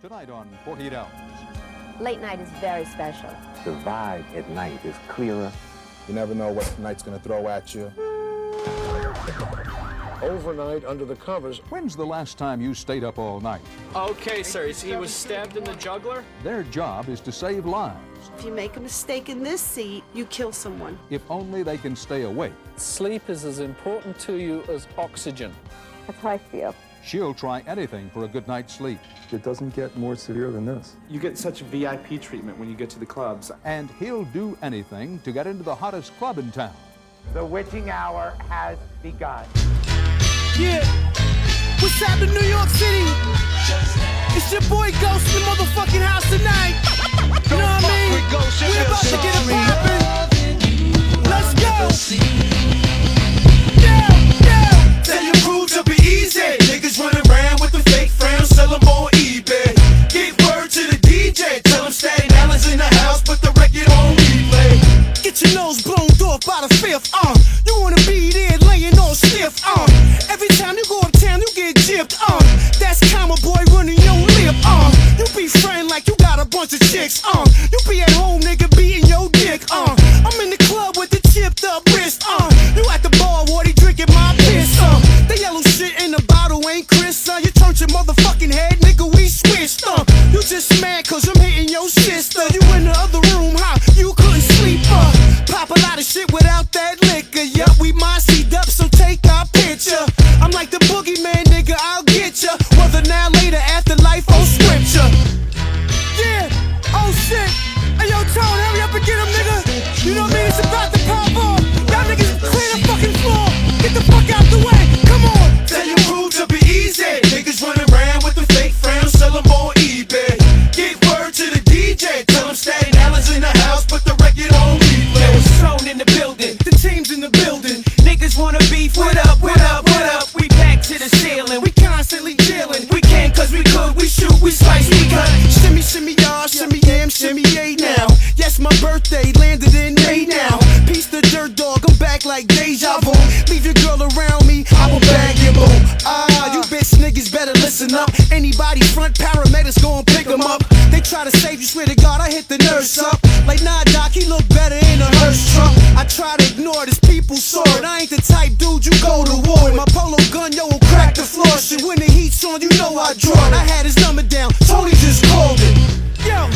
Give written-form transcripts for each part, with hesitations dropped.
Tonight on 48 Hours. Late night is very special. The vibe at night is clearer. You never know what the night's gonna throw at you. Overnight under the covers. When's the last time you stayed up all night? Okay, sir, he was stabbed in the jugular? Their job is to save lives. If you make a mistake in this seat, you kill someone. If only they can stay awake. Sleep is as important to you as oxygen. That's how I feel. She'll try anything for a good night's sleep. It doesn't get more severe than this. You get such VIP treatment when you get to the clubs. And he'll do anything to get into the hottest club in town. The witching hour has begun. Yeah, what's happening, New York City? It's your boy Ghost in the motherfucking house tonight. You know what I mean? We're about to get it poppin'. Let's go. Yeah. Tell your crew to be easy. Niggas running around with the fake frowns, sell them on eBay. Give word to the DJ, tell him Staten Island's in the house, put the record on replay. Get your nose blown off by the fifth, You wanna be there laying on stiff, Every time you go uptown, you get gypped, That's Comma Boy running your lip, You be friend like you got a bunch of chicks, You be at home, nigga, beating your dick, I'm in the club with the chipped up wrist, You at the bar, Wardy, drinking my piss, The yellow shit in the bottle ain't Chris, You turned your motherfucking head, nigga, we switched, You just mad cause I'm hitting your sister. You in the other room, you couldn't sleep, Pop a lot of shit without that liquor. Yup, we mossied up, so take our picture. I'm like the boogeyman, nigga, I'll get ya. Whether now, later, afterlife, or scripture. Yeah, oh shit. Hey yo, Tone, hurry up and get him, nigga. You know what I mean? It's about to pop off. Y'all niggas clear the fucking floor. Get the fuck out the way. Come on. Tell your crew to be easy. Niggas running around with the fake frowns, sell them on eBay. Get word to the DJ, tell him Staten Island's in the house, put the record on replay. Tone in the building, the team's in the building. Niggas wanna beef, what up, what up, what up? We back to the ceiling, we constantly dealing. We can cause we could, we shoot, we slice, we cut. Shimmy, shimmy, y'all, shimmy, yam, shimmy, yay now. Yes, my birthday landed in May now. Peace the dirt dog, I'm back like deja vu. Leave your girl around me, I will bag you, boo. You bitch niggas better listen up. Anybody front, paramedics gon' pick them up. They try to save you, swear to God, I hit the nurse up. Like, nah, doc, he look better in a hearse truck. I try to ignore this, people saw it. I ain't the type dude you go to war with. My polo gun, yo, will crack the floor. Shit, when the heat's on, you know I draw it. I had his number down, Tony just called it. Yo,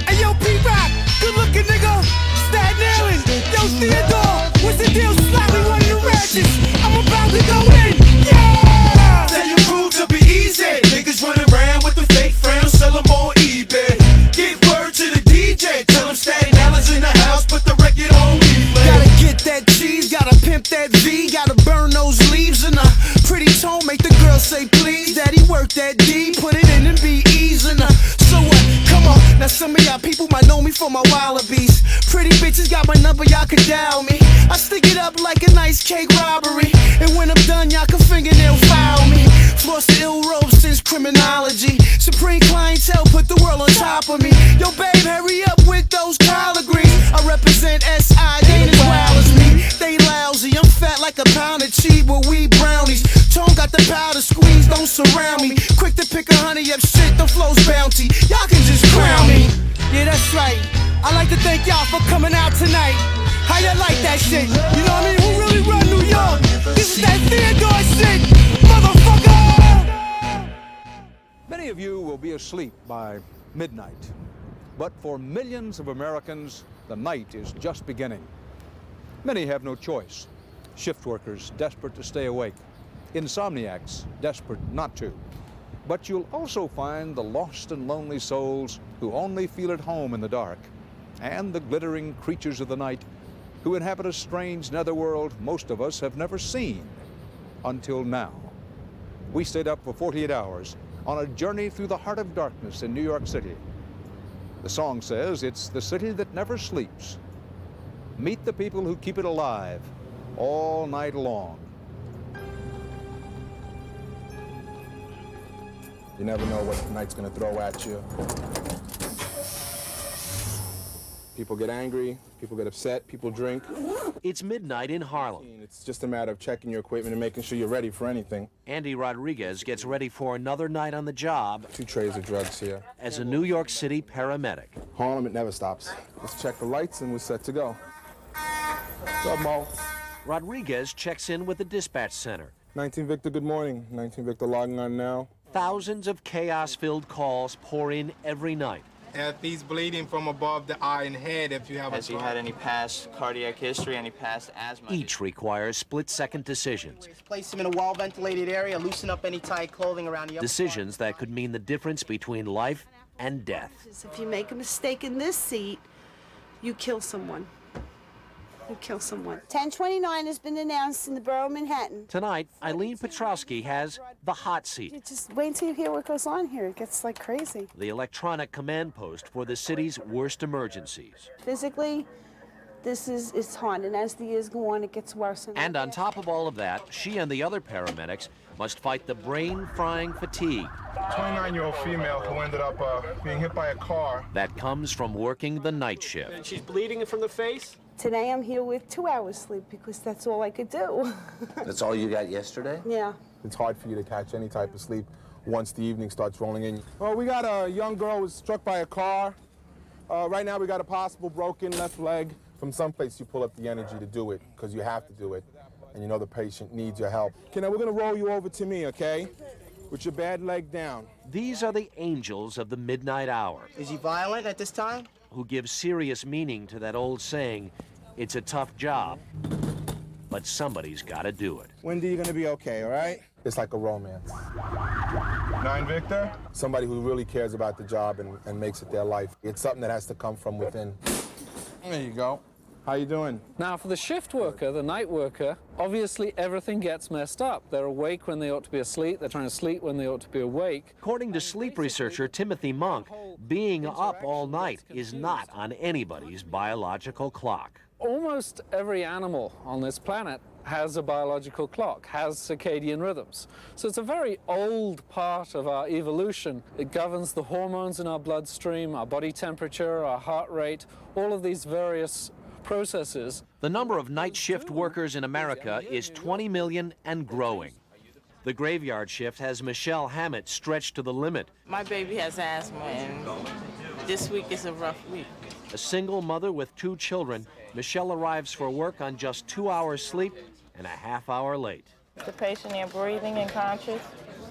hey yo, P-Rock, good looking nigga. Staten Island, yo, Theodore, what's the deal? Slightly one of the ratchets. I'm about to go in, yeah! Tell your crew to be easy. Niggas running around with the fake frowns, sell them on eBay. Give word to the DJ, tell him Staten Island's in the house, put the record on replay. Gotta get that cheese, gotta pimp that V, gotta burn those leaves in a pretty tone, make the girl say please. Daddy work that D, put it in and be easy. So what? Come on, now some of y'all people might know me for my wallabies. Pretty bitches got my number, y'all can dial me. I stick it up like a nice cake robbery, and when I'm done, y'all can fingernail file me. Floss the ill robe since criminology. Supreme clientele put the world on top of me. Yo, babe, hurry up with those collard greens. I represent SI, they ain't as wild as me. They lousy, I'm fat like a pound of cheese with weed brownies. Tone got the powder squeeze, don't surround me. Quick to pick a honey up shit, the flow's bounty. Y'all can just crown me. Yeah, that's right. I'd like to thank y'all for coming out tonight. How y'all like that shit? You know what I mean? Who really run New York? This is that Theodore shit, motherfucker! Many of you will be asleep by midnight. But for millions of Americans, the night is just beginning. Many have no choice. Shift workers desperate to stay awake. Insomniacs desperate not to. But you'll also find the lost and lonely souls who only feel at home in the dark, and the glittering creatures of the night who inhabit a strange netherworld most of us have never seen until now. We stayed up for 48 hours on a journey through the heart of darkness in New York City. The song says it's the city that never sleeps. Meet the people who keep it alive all night long. You never know what the night's gonna throw at you. People get angry, people get upset, people drink. It's midnight in Harlem. It's just a matter of checking your equipment and making sure you're ready for anything. Andy Rodriguez gets ready for another night on the job. 2 trays of drugs here. As a New York City paramedic. Harlem, it never stops. Just check the lights and we're set to go. What's up, Mo? Rodriguez checks in with the dispatch center. 19 Victor, good morning. 19 Victor logging on now. Thousands of chaos-filled calls pour in every night. If he's bleeding from above the eye and head, if you have Has he had any past cardiac history, any past asthma? Each requires split-second decisions. Place him in a well-ventilated area, loosen up any tight clothing around the upper Decisions that could mean the difference between life and death. If you make a mistake in this seat, you kill someone. You kill someone. 1029 has been announced in the borough of Manhattan. Tonight, Eileen Petrowski has the hot seat. You just wait until you hear what goes on here. It gets like crazy. The electronic command post for the city's worst emergencies. Physically, it's hard, and as the years go on, it gets worse. And on top of all of that, she and the other paramedics must fight the brain-frying fatigue. 29-year-old female who ended up being hit by a car. That comes from working the night shift. And she's bleeding from the face? Today I'm here with 2 hours sleep because that's all I could do. That's all you got yesterday? Yeah. It's hard for you to catch any type of sleep once the evening starts rolling in. Well, we got a young girl who was struck by a car. Right now we got a possible broken left leg. From someplace you pull up the energy to do it because you have to do it and you know the patient needs your help. Okay, now we're gonna roll you over to me, okay? With your bad leg down. These are the angels of the midnight hour. Is he violent at this time? Who give serious meaning to that old saying, it's a tough job, but somebody's got to do it. Wendy, you're gonna be okay, all right? It's like a romance. 9 Victor? Somebody who really cares about the job and makes it their life. It's something that has to come from within. There you go. How you doing? Now, for the shift worker, the night worker, obviously everything gets messed up. They're awake when they ought to be asleep. They're trying to sleep when they ought to be awake. According to sleep researcher Timothy Monk, being up all night is not on anybody's biological clock. Almost every animal on this planet has a biological clock, has circadian rhythms. So it's a very old part of our evolution. It governs the hormones in our bloodstream, our body temperature, our heart rate, all of these various processes. The number of night shift workers in America is 20 million and growing. The graveyard shift has Michelle Hammett stretched to the limit. My baby has asthma, and this week is a rough week. A single mother with 2 children, Michelle arrives for work on just 2 hours sleep and a half-hour late. The patient here breathing and conscious.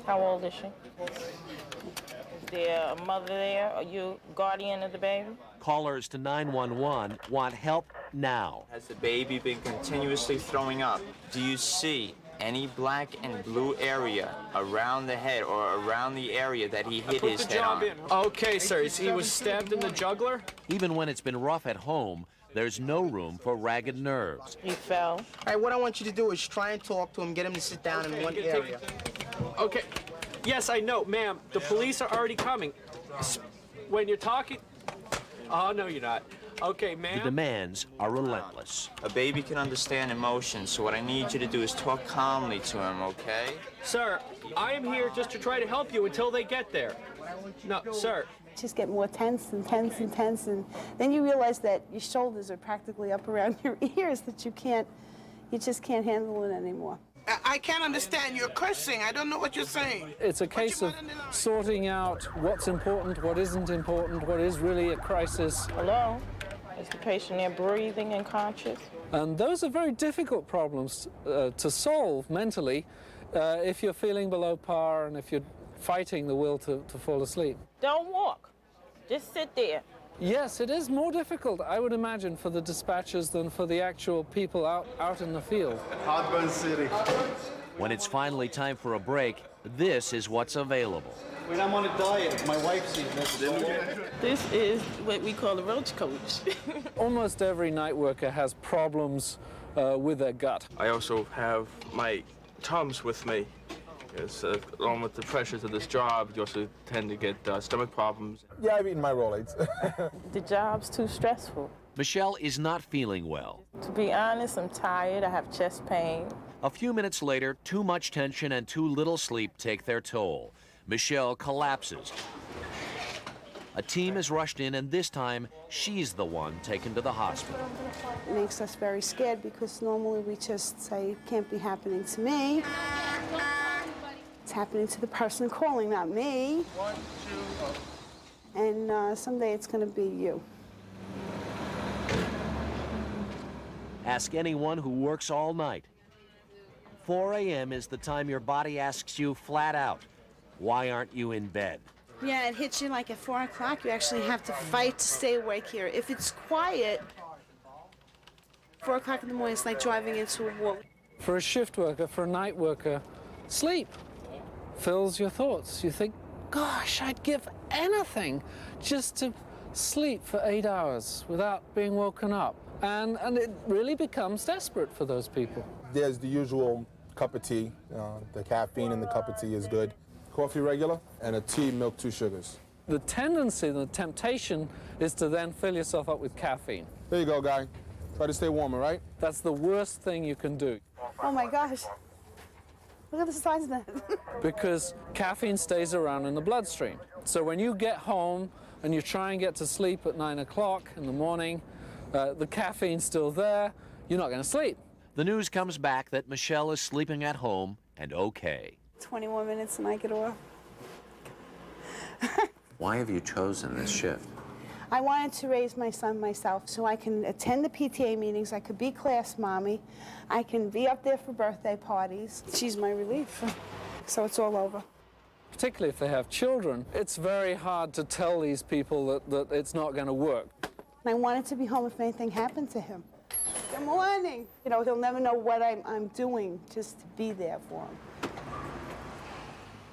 How old is she? Is there a mother there? Are you guardian of the baby? Callers to 911 want help now. Has the baby been continuously throwing up? Do you see any black and blue area around the head or around the area that he hit his head on? Okay, sir. He was stabbed in the jugular? Even when it's been rough at home, there's no room for ragged nerves. He fell. All right, what I want you to do is try and talk to him, get him to sit down in one area. Okay. Yes, I know, ma'am. The police are already coming. When you're talking... Oh, no, you're not. Okay, ma'am. The demands are relentless. A baby can understand emotions, so what I need you to do is talk calmly to him, okay? Sir, I am here just to try to help you until they get there. No, sir. Just get more tense and tense and tense, and then you realize that your shoulders are practically up around your ears, that you just can't handle it anymore. I can't understand. You're cursing. I don't know what you're saying. It's a case of sorting out what's important, what isn't important, what is really a crisis. Hello? Is the patient there breathing and conscious? And those are very difficult problems to solve mentally if you're feeling below par and if you're fighting the will to fall asleep. Don't walk. Just sit there. Yes, it is more difficult, I would imagine, for the dispatchers than for the actual people out in the field. Hotburn City. When it's finally time for a break, this is what's available. When I'm on a diet, my wife's eating this. This is what we call a roach coach. Almost every night worker has problems with their gut. I also have my Tums with me. Yes, along with the pressures of this job, you also tend to get stomach problems. Yeah, I've eaten my Rolaids. The job's too stressful. Michelle is not feeling well. To be honest, I'm tired. I have chest pain. A few minutes later, too much tension and too little sleep take their toll. Michelle collapses. A team is rushed in, and this time, she's the one taken to the hospital. It makes us very scared because normally we just say, it can't be happening to me. It's happening to the person calling, not me. 1, 2, And someday it's going to be you. Ask anyone who works all night. 4 a.m. is the time your body asks you flat out, why aren't you in bed? Yeah, it hits you like at 4 o'clock. You actually have to fight to stay awake here. If it's quiet, 4 o'clock in the morning, it's like driving into a wall. For a shift worker, for a night worker, sleep fills your thoughts. You think, gosh, I'd give anything just to sleep for 8 hours without being woken up. And it really becomes desperate for those people. There's the usual cup of tea. The caffeine in the cup of tea is good. Coffee regular, and a tea, milk, 2 sugars. The tendency, the temptation, is to then fill yourself up with caffeine. There you go, guy. Try to stay warm, all right? That's the worst thing you can do. Oh my gosh. Look at the size of that. Because caffeine stays around in the bloodstream. So when you get home and you try and get to sleep at 9 o'clock in the morning, the caffeine's still there, you're not going to sleep. The news comes back that Michelle is sleeping at home and okay. 21 minutes and I get off. Why have you chosen this shift? I wanted to raise my son myself so I can attend the PTA meetings, I could be class mommy, I can be up there for birthday parties. She's my relief, so it's all over. Particularly if they have children, it's very hard to tell these people that it's not going to work. I wanted to be home if anything happened to him. Good morning. You know, he'll never know what I'm doing just to be there for him.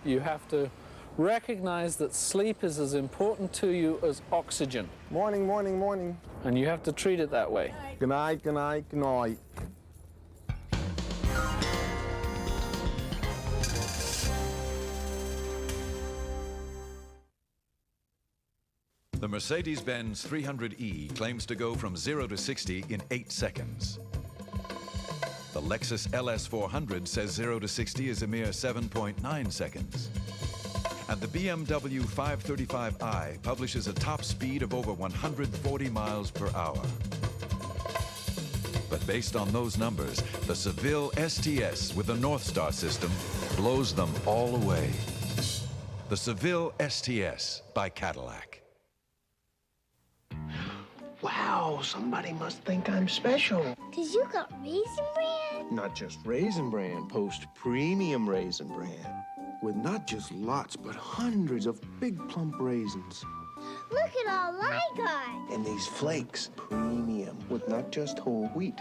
You have to recognize that sleep is as important to you as oxygen. Morning, morning, morning. And you have to treat it that way. Good night, good night, good night. The Mercedes-Benz 300E claims to go from 0 to 60 in 8 seconds. The Lexus LS 400 says 0 to 60 is a mere 7.9 seconds. And the BMW 535i publishes a top speed of over 140 miles per hour. But based on those numbers, the Seville STS with the North Star system blows them all away. The Seville STS by Cadillac. Wow, somebody must think I'm special. 'Cause you got Raisin Bran? Not just Raisin Bran, post-premium Raisin Bran. With not just lots, but hundreds of big plump raisins. Look at all I got. And these flakes, premium, with not just whole wheat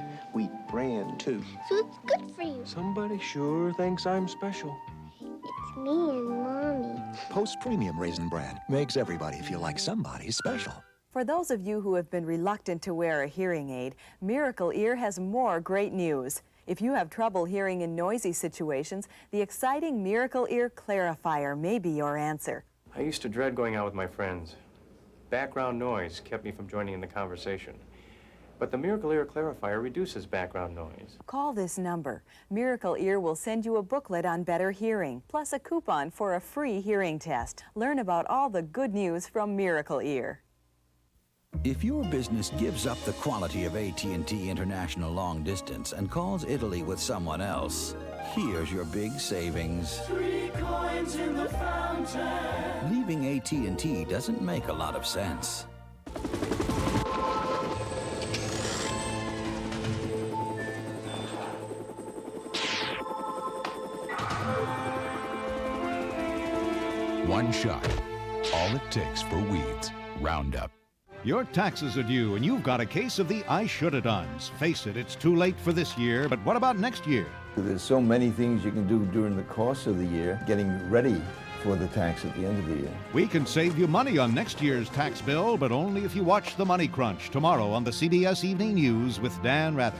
bran too. So it's good for you. Somebody sure thinks I'm special. It's me and Mommy. Post-premium Raisin Bran makes everybody feel like somebody's special. For those of you who have been reluctant to wear a hearing aid, Miracle Ear has more great news. If you have trouble hearing in noisy situations, the exciting Miracle Ear Clarifier may be your answer. I used to dread going out with my friends. Background noise kept me from joining in the conversation. But the Miracle Ear Clarifier reduces background noise. Call this number. Miracle Ear will send you a booklet on better hearing, plus a coupon for a free hearing test. Learn about all the good news from Miracle Ear. If your business gives up the quality of AT&T International Long Distance and calls Italy with someone else, here's your big savings. 3 coins in the fountain. Leaving AT&T doesn't make a lot of sense. One shot. All it takes for weeds. Roundup. Your taxes are due, and you've got a case of the I shoulda dones. Face it, it's too late for this year, but what about next year? There's so many things you can do during the course of the year, getting ready for the tax at the end of the year. We can save you money on next year's tax bill, but only if you watch The Money Crunch tomorrow on the CBS Evening News with Dan Rather.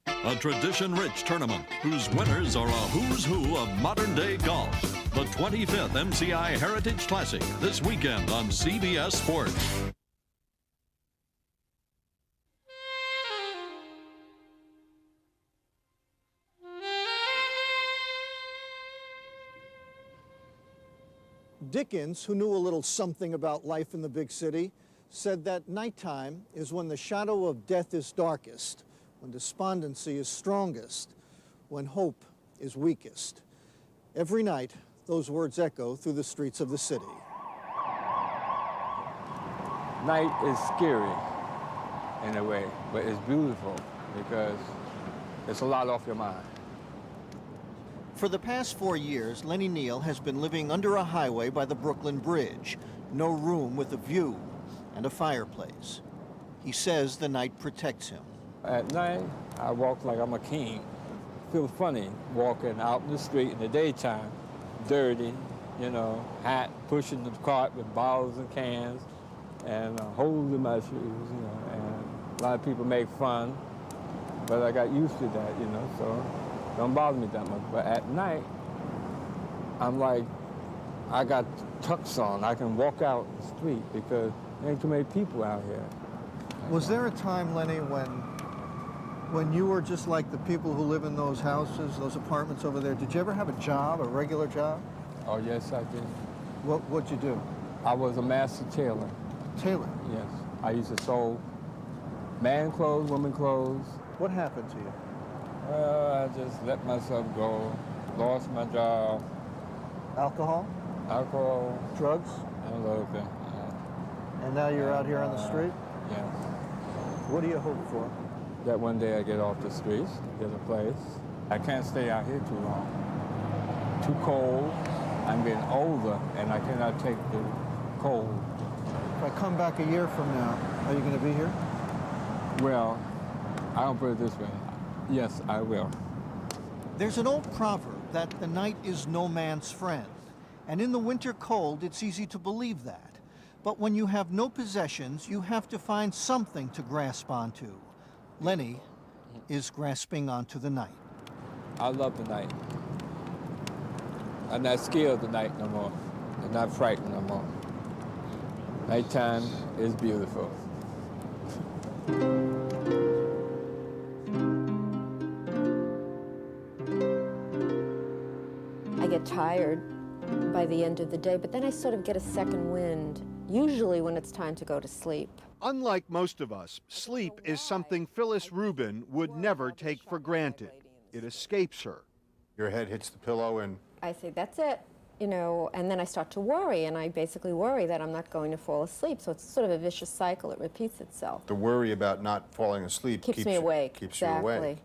A tradition-rich tournament whose winners are a who's who of modern-day golf. The 25th MCI Heritage Classic this weekend on CBS Sports. Dickens, who knew a little something about life in the big city, said that nighttime is when the shadow of death is darkest, when despondency is strongest, when hope is weakest. Every night, those words echo through the streets of the city. Night is scary in a way, but it's beautiful because it's a lot off your mind. For the past 4 years, Lenny Neal has been living under a highway by the Brooklyn Bridge. No room with a view and a fireplace. He says the night protects him. At night, I walk like I'm a king. Feel funny walking out in the street in the daytime, dirty, you know, hat, pushing the cart with bottles and cans, and holes in my shoes, you know, and a lot of people make fun, but I got used to that, you know, so don't bother me that much. But at night, I'm like, I got tux on. I can walk out the street because there ain't too many people out here. Was there a time, Lenny, when you were just like the people who live in those houses, those apartments over there? Did you ever have a job, a regular job? Oh, yes, I did. What'd you do? I was a master tailor. Tailor? Yes. I used to sew man clothes, women clothes. What happened to you? I just let myself go, lost my job. Alcohol? Alcohol. Drugs? And a little bit, yeah. And now you're out here on the street? Yes. What do you hope for? That one day I get off the streets, get a place. I can't stay out here too long. Too cold. I'm getting older, and I cannot take the cold. If I come back a year from now, are you going to be here? Well, I'll put it this way. Yes, I will. There's an old proverb that the night is no man's friend. And in the winter cold, it's easy to believe that. But when you have no possessions, you have to find something to grasp onto. Lenny is grasping onto the night. I love the night. I'm not scared of the night no more. I'm not frightened no more. Nighttime is beautiful. I get tired by the end of the day, but then I sort of get a second wind, usually when it's time to go to sleep. Unlike most of us, sleep is something Phyllis Rubin would never take for granted. It escapes her. Your head hits the pillow and... I say, that's it, you know, and then I start to worry, and I basically worry that I'm not going to fall asleep. So it's sort of a vicious cycle. It repeats itself. The worry about not falling asleep keeps me awake. Keeps exactly. you awake.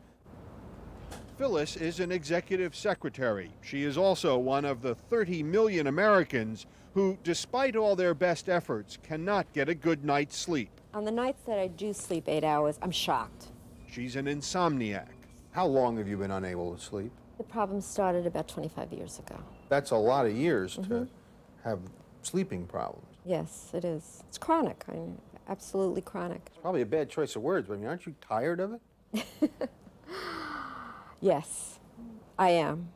Phyllis is an executive secretary. She is also one of the 30 million Americans who, despite all their best efforts, cannot get a good night's sleep. On the nights that I do sleep 8 hours, I'm shocked. She's an insomniac. How long have you been unable to sleep? The problem started about 25 years ago. That's a lot of years to have sleeping problems. Yes, it is. It's chronic, absolutely chronic. It's probably a bad choice of words, but I mean, aren't you tired of it? Yes, I am.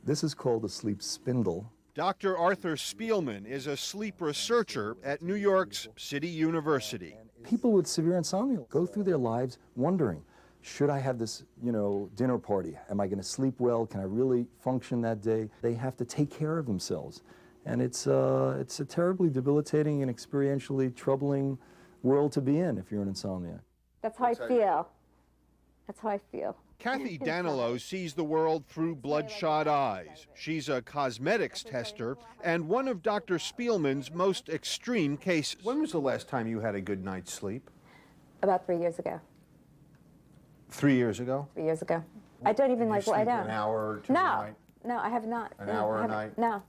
This is called a sleep spindle. Dr. Arthur Spielman is a sleep researcher at New York's City University. People with severe insomnia go through their lives wondering, should I have this, you know, dinner party? Am I going to sleep well? Can I really function that day? They have to take care of themselves. And it's a terribly debilitating and experientially troubling world to be in if you're an insomniac. That's how I feel. That's how I feel. Kathy Danilo sees the world through bloodshot eyes. She's a cosmetics tester and one of Dr. Spielman's most extreme cases. When was the last time you had a good night's sleep? About 3 years ago. 3 years ago? 3 years ago. I don't even like lie down. An hour or two a night? No, I have not. An hour a night? No.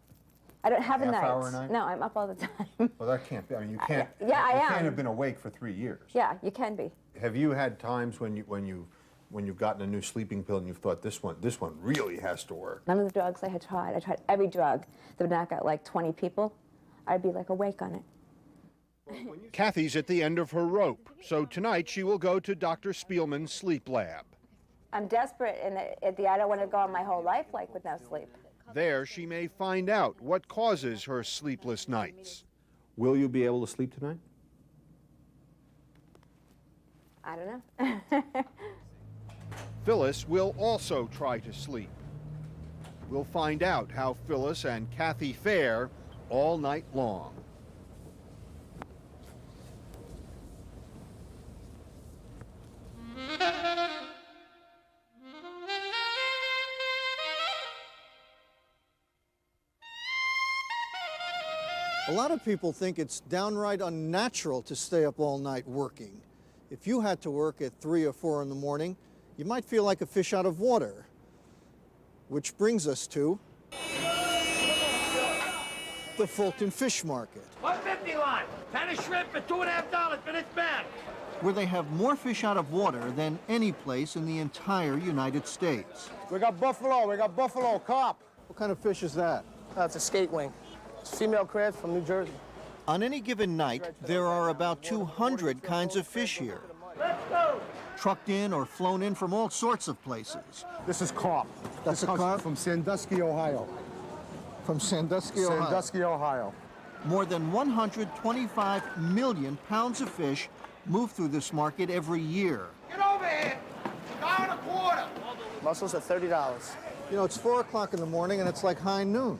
I don't have a night. Half hour a night? No, I'm up all the time. Well, that can't be. I mean, you can't. Yeah, I am. You can't have been awake for 3 years. Yeah, you can be. Have you had times when you've gotten a new sleeping pill and you've thought this one really has to work? None of the drugs I had tried. I tried every drug that would knock out like 20 people. I'd be like awake on it. Kathy's at the end of her rope, so tonight she will go to Dr. Spielman's sleep lab. I'm desperate, and I don't want to go on my whole life like with no sleep. There she may find out what causes her sleepless nights. Will you be able to sleep tonight? I don't know. Phyllis will also try to sleep. We'll find out how Phyllis and Kathy fare all night long. A lot of people think it's downright unnatural to stay up all night working. If you had to work at 3 or 4 in the morning, you might feel like a fish out of water. Which brings us to the Fulton Fish Market, 150 line, pan of shrimp at $2.50 for this bag. where they have more fish out of water than any place in the entire United States. We got buffalo carp. What kind of fish is that? That's a skate wing. It's female crabs from New Jersey. On any given night, there are about 200 kinds of fish here. Let's go. Trucked in or flown in from all sorts of places. This is carp. That's this a carp? from Sandusky, Ohio. From Sandusky, Ohio. Sandusky, Ohio. More than 125 million pounds of fish move through this market every year. Get over here. $1.25. Mussels at $30. You know, it's 4 o'clock in the morning and it's like high noon.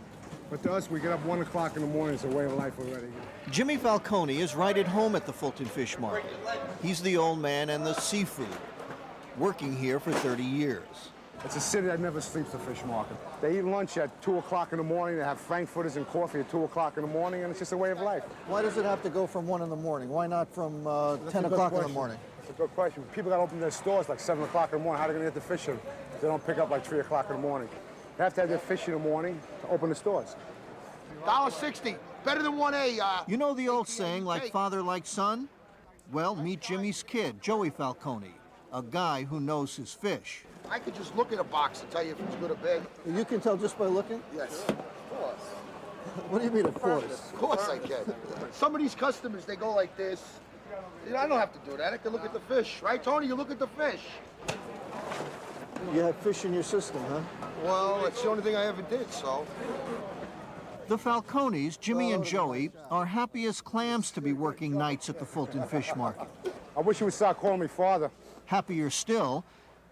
But to us, we get up 1 o'clock in the morning. It's a way of life already. Jimmy Falcone is right at home at the Fulton Fish Market. He's the old man and the seafood, working here for 30 years. It's a city that never sleeps, the fish market. They eat lunch at 2 o'clock in the morning. They have frankfurters and coffee at 2 o'clock in the morning, and it's just a way of life. Why does it have to go from 1 in the morning? Why not from 10 o'clock in the morning? That's a good question. People got to open their stores like 7 o'clock in the morning. How are they going to get the fish in if they don't pick up like 3 o'clock in the morning? They have to have their fish in the morning to open the stores. $1.60. Better than 1A. You know the old saying, like father, like son? Well, meet Jimmy's kid, Joey Falcone, a guy who knows his fish. I could just look at a box and tell you if it's good or bad. You can tell just by looking? Yes, of course. What do you mean, of course? Of course I can. Some of these customers, they go like this. You know, I don't have to do that. I can look at the fish. Right, Tony? You look at the fish. You have fish in your system, huh? Well, it's the only thing I ever did, so. The Falcones, Jimmy and Joey, are happy as clams to be working nights at the Fulton Fish Market. I wish you would start calling me father. Happier still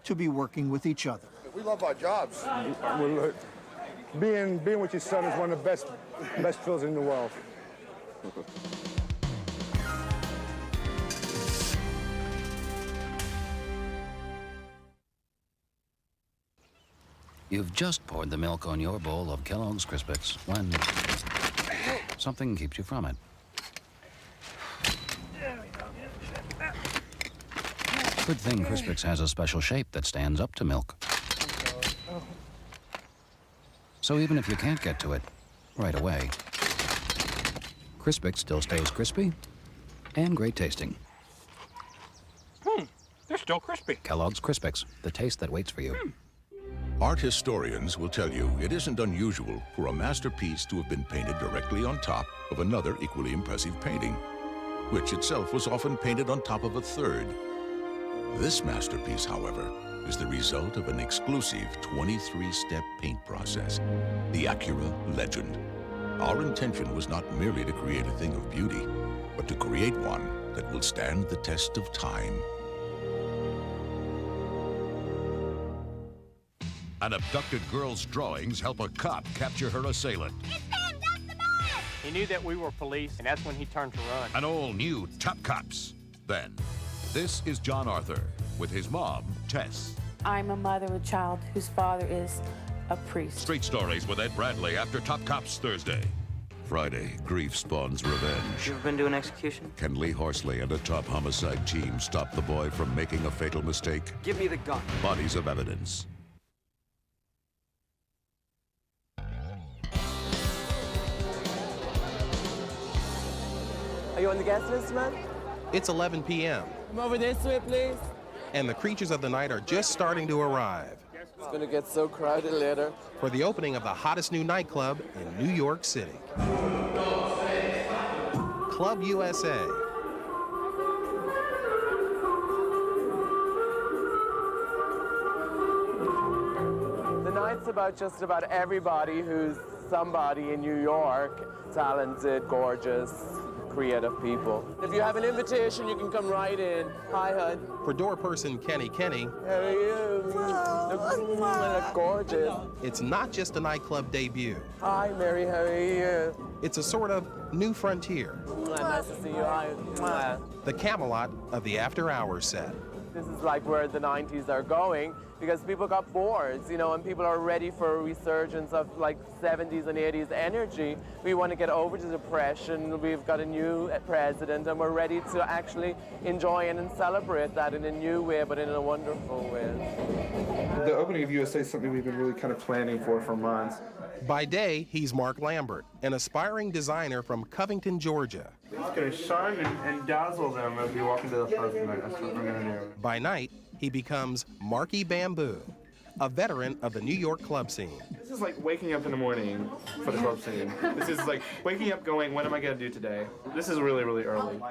to be working with each other. We love our jobs. Well, being with your son is one of the best feels in the world. You've just poured the milk on your bowl of Kellogg's Crispix when something keeps you from it. Good thing Crispix has a special shape that stands up to milk. So even if you can't get to it right away, Crispix still stays crispy and great tasting. They're still crispy. Kellogg's Crispix, the taste that waits for you. Art historians will tell you it isn't unusual for a masterpiece to have been painted directly on top of another equally impressive painting, which itself was often painted on top of a third. This masterpiece, however, is the result of an exclusive 23-step paint process, the Acura Legend. Our intention was not merely to create a thing of beauty, but to create one that will stand the test of time. An abducted girl's drawings help a cop capture her assailant. He knew that we were police, and that's when he turned to run. An all-new Top Cops. Then, this is John Arthur with his mom, Tess. I'm a mother of a child whose father is a priest. Street Stories with Ed Bradley after Top Cops Thursday. Friday, grief spawns revenge. You ever been to an execution? Can Lee Horsley and a top homicide team stop the boy from making a fatal mistake? Give me the gun. Bodies of evidence. Are you on the guest list, man? It's 11 p.m. Come over this way, please. And the creatures of the night are just starting to arrive. It's gonna get so crowded later. For the opening of the hottest new nightclub in New York City. Club USA. The night's about just about everybody who's somebody in New York. Talented, gorgeous, creative people. If you have an invitation, you can come right in. Hi, hon. For door person Kenny, How are you? Look gorgeous. it's not just a nightclub debut. Hi, Mary. How are you? It's a sort of new frontier. Nice to see you. Hi. The Camelot of the after-hours set. This is like where the 90s are going, because people got bored, you know, and people are ready for a resurgence of like 70s and 80s energy. We want to get over the depression. We've got a new president, and we're ready to actually enjoy and celebrate that in a new way, but in a wonderful way. The opening of USA is something we've been really kind of planning for months. By day, he's Mark Lambert, an aspiring designer from Covington, Georgia. It's going to shine and dazzle them as we walk into the club tonight. That's what we're going to do. By night, he becomes Marky Bamboo, a veteran of the New York club scene. This is like waking up in the morning for the club scene. This is like waking up going, what am I going to do today? This is really, really early.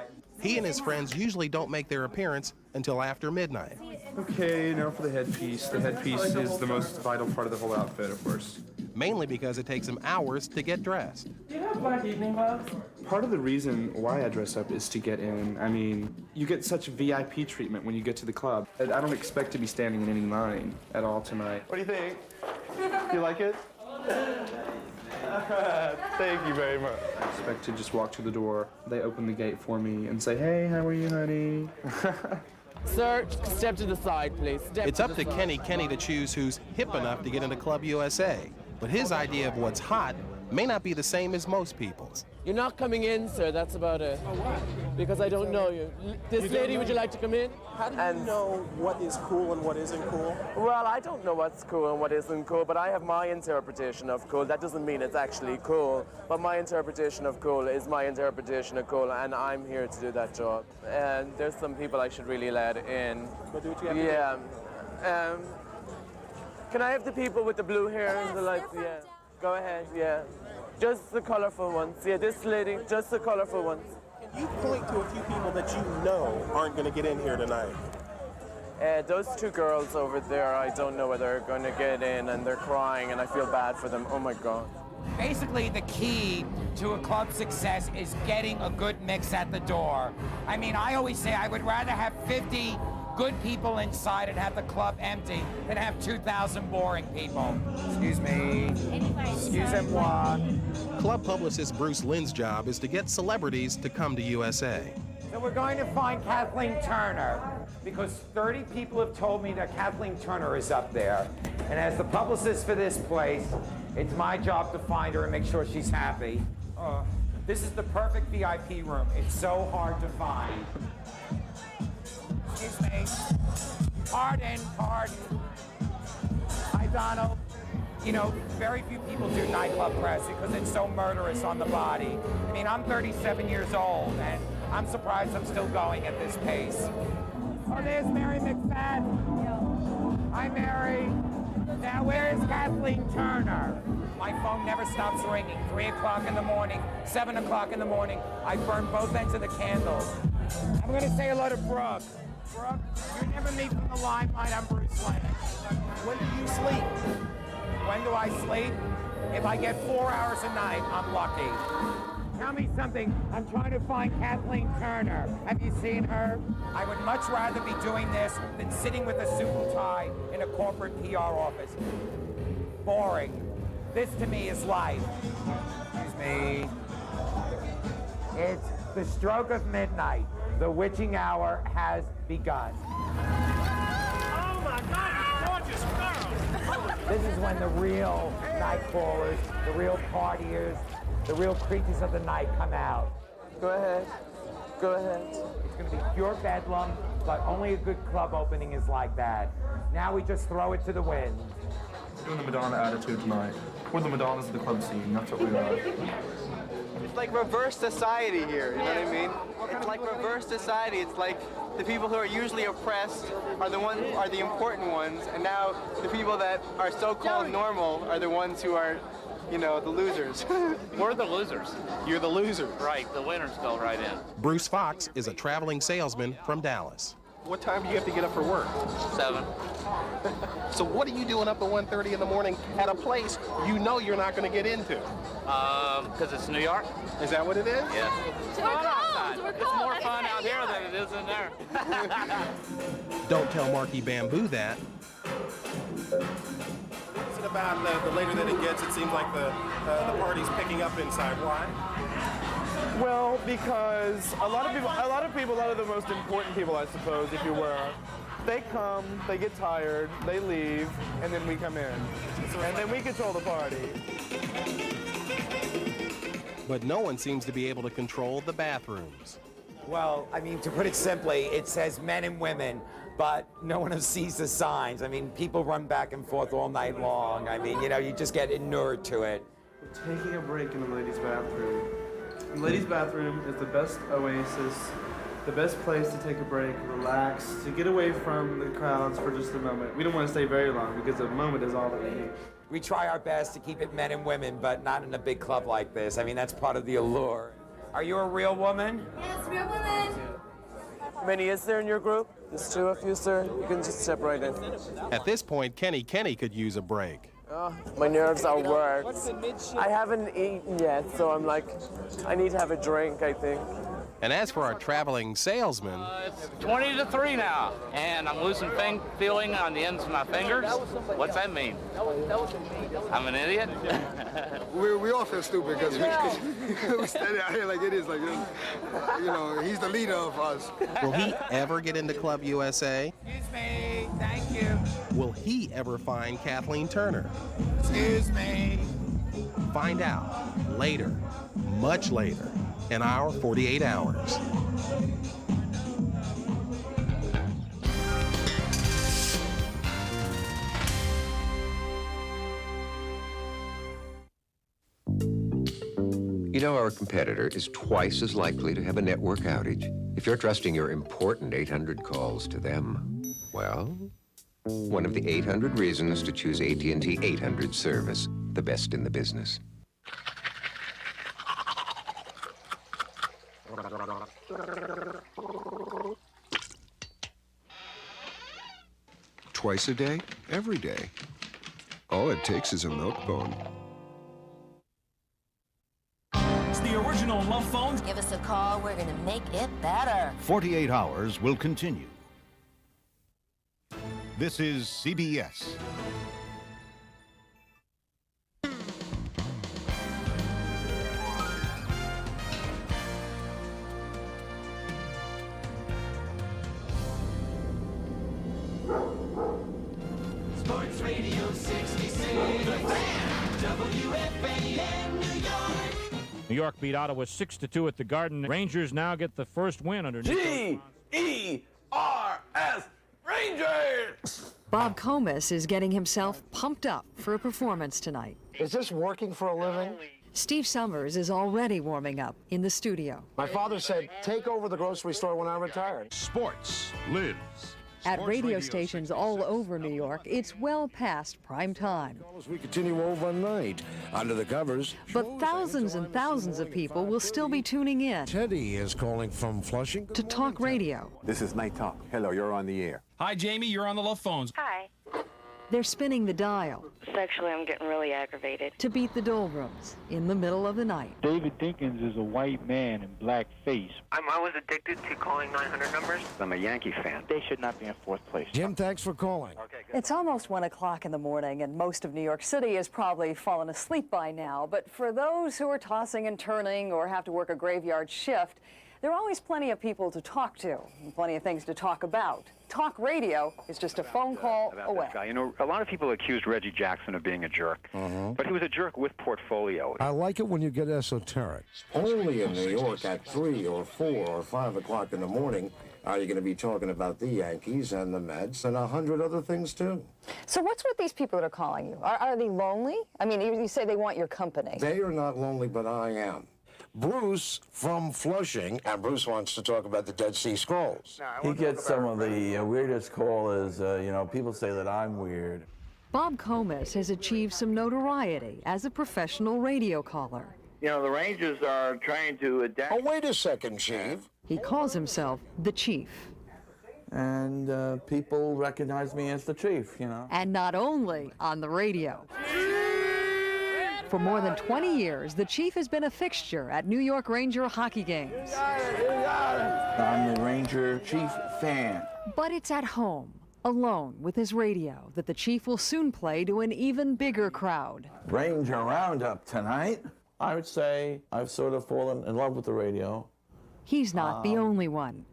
He and his friends usually don't make their appearance until after midnight. Okay, now for the headpiece. The headpiece is the most vital part of the whole outfit, of course. Mainly because it takes him hours to get dressed. Do you have black evening gloves? Part of the reason why I dress up is to get in. I mean, you get such VIP treatment when you get to the club. I don't expect to be standing in any line at all tonight. What do you think? You like it? Thank you very much. I expect to just walk to the door. They open the gate for me and say, hey, how are you, honey? Sir, step to the side, please. It's up to Kenny to choose who's hip enough to get into Club USA. But his idea of what's hot may not be the same as most people's. You're not coming in, sir. That's about it. Oh, why? Because I don't know you. This lady, would you like to come in? How do you know what is cool and what isn't cool? Well, I don't know what's cool and what isn't cool, but I have my interpretation of cool. That doesn't mean it's actually cool, but my interpretation of cool is my interpretation of cool, and I'm here to do that job. And there's some people I should really let in. But do what you have to do. Can I have the people with the blue hair and the lights? Yeah. Go ahead, yeah. Just the colorful ones. Yeah, this lady, just the colorful ones. Can you point to a few people that you know aren't going to get in here tonight? Those two girls over there, I don't know whether they're going to get in, and they're crying, and I feel bad for them. Oh my God. Basically, the key to a club's success is getting a good mix at the door. I mean, I always say I would rather have 50 good people inside and have the club empty than have 2,000 boring people. Excuse me. Excusez-moi. Club publicist Bruce Lynn's job is to get celebrities to come to USA. So we're going to find Kathleen Turner, because 30 people have told me that Kathleen Turner is up there. And as the publicist for this place, it's my job to find her and make sure she's happy. This is the perfect VIP room. It's so hard to find. Excuse me. Pardon. Hi, Donald. You know, very few people do nightclub press because it's so murderous on the body. I mean, I'm 37 years old, and I'm surprised I'm still going at this pace. Oh, there's Mary McFadden. Hi, Mary. Now, where is Kathleen Turner? My phone never stops ringing. 3 o'clock in the morning, 7 o'clock in the morning. I burn both ends of the candles. I'm going to say hello to Brooke. Brooke, you never meet from the limelight. I'm Bruce Lynn. When do you sleep? When do I sleep? If I get 4 hours a night, I'm lucky. Tell me something. I'm trying to find Kathleen Turner. Have you seen her? I would much rather be doing this than sitting with a suit and tie in a corporate PR office. Boring. This to me is life. Excuse me. It's the stroke of midnight. The witching hour has begun. Oh my God, gorgeous girl! This is when the real night crawlers, the real partiers, the real creatures of the night come out. Go ahead. Go ahead. It's going to be pure bedlam, but only a good club opening is like that. Now we just throw it to the wind. We're doing the Madonna attitude tonight. We're the Madonnas of the club scene. That's what we are. It's like reverse society here, you know what I mean? It's like reverse society. It's like the people who are usually oppressed are the important ones, and now the people that are so-called normal are the ones who are, you know, the losers. We're the losers. You're the losers. Right, the winners go right in. Bruce Fox is a traveling salesman from Dallas. What time do you have to get up for work? 7. So what are you doing up at 1:30 in the morning at a place you know you're not going to get into? Because it's New York. Is that what it is? Yeah. It's more fun out here than it is in there. Don't tell Marky Bamboo that. So it about the later that it gets, it seems like the party's picking up inside? Why? Well, because a lot of the most important people, I suppose, if you were, they come, they get tired, they leave, and then we come in. And then we control the party. But no one seems to be able to control the bathrooms. Well, I mean, to put it simply, it says men and women, but no one sees the signs. I mean, people run back and forth all night long. I mean, you know, you just get inured to it. We're taking a break in the ladies' bathroom. The ladies' bathroom is the best oasis, the best place to take a break, relax, to get away from the crowds for just a moment. We don't want to stay very long because a moment is all that we need. We try our best to keep it men and women, but not in a big club like this. I mean, that's part of the allure. Are you a real woman? Yes, real woman. How many is there in your group? There's 2 of you, sir. You can just step right in. At this point, Kenny could use a break. Oh, my nerves are worked. I haven't eaten yet, so I'm like, I need to have a drink, I think. And as for our traveling salesman... It's 20 to 3 now, and I'm losing feeling on the ends of my fingers. What's that mean? I'm an idiot? We all feel stupid because we stand out here like it is, like, you know, he's the leader of us. Will he ever get into Club USA? Excuse me, thank you. Will he ever find Kathleen Turner? Excuse me. Find out later, much later, in our 48 hours. You know, our competitor is twice as likely to have a network outage. If you're trusting your important 800 calls to them, well, one of the 800 reasons to choose AT&T 800 service, the best in the business. Twice a day, every day. All it takes is a milk bone. It's the original love phone. Give us a call. We're going to make it better. 48 hours will continue. This is CBS. Sports Radio 66, WFAN, New York. New York beat Ottawa 6-2 at the Garden. Rangers now get the first win under G-E-R-S, Rangers! Bob Comas is getting himself pumped up for a performance tonight. Is this working for a living? Steve Summers is already warming up in the studio. My father said, take over the grocery store when I retired. Sports lives. At radio stations all over New York, it's well past prime time. We continue overnight under the covers. But thousands and thousands of people will still be tuning in. Teddy is calling from Flushing. To talk radio. This is Night Talk. Hello, you're on the air. Hi, Jamie, you're on the love phones. Hi. They're spinning the dial. Sexually, I'm getting really aggravated. To beat the doldrums in the middle of the night. David Dinkins is a white man in black face. I was addicted to calling 900 numbers. I'm a Yankee fan. They should not be in fourth place. Jim, thanks for calling. It's almost 1 o'clock in the morning, and most of New York City has probably fallen asleep by now. But for those who are tossing and turning or have to work a graveyard shift, there are always plenty of people to talk to, and plenty of things to talk about. Talk radio is just a phone call away. This guy. You know, a lot of people accused Reggie Jackson of being a jerk, but he was a jerk with portfolio. I like it when you get esoteric. Only in New York at 3 or 4 or 5 o'clock in the morning are you going to be talking about the Yankees and the Mets and 100 other things, too. So what's with these people that are calling you? Are they lonely? I mean, you say they want your company. They are not lonely, but I am. Bruce from Flushing, and Bruce wants to talk about the Dead Sea Scrolls. He gets some of the weirdest call is, you know, people say that I'm weird. Bob Comas has achieved some notoriety as a professional radio caller. You know, the Rangers are trying to adapt. Oh, wait a second, Chief. He calls himself the Chief. And people recognize me as the Chief, you know. And not only on the radio. For more than 20 years, the Chief has been a fixture at New York Ranger hockey games. I'm the Ranger Chief fan. But it's at home, alone with his radio that the chief will soon play to an even bigger crowd. Ranger Roundup tonight. I would say I've sort of fallen in love with the radio. He's not the only one.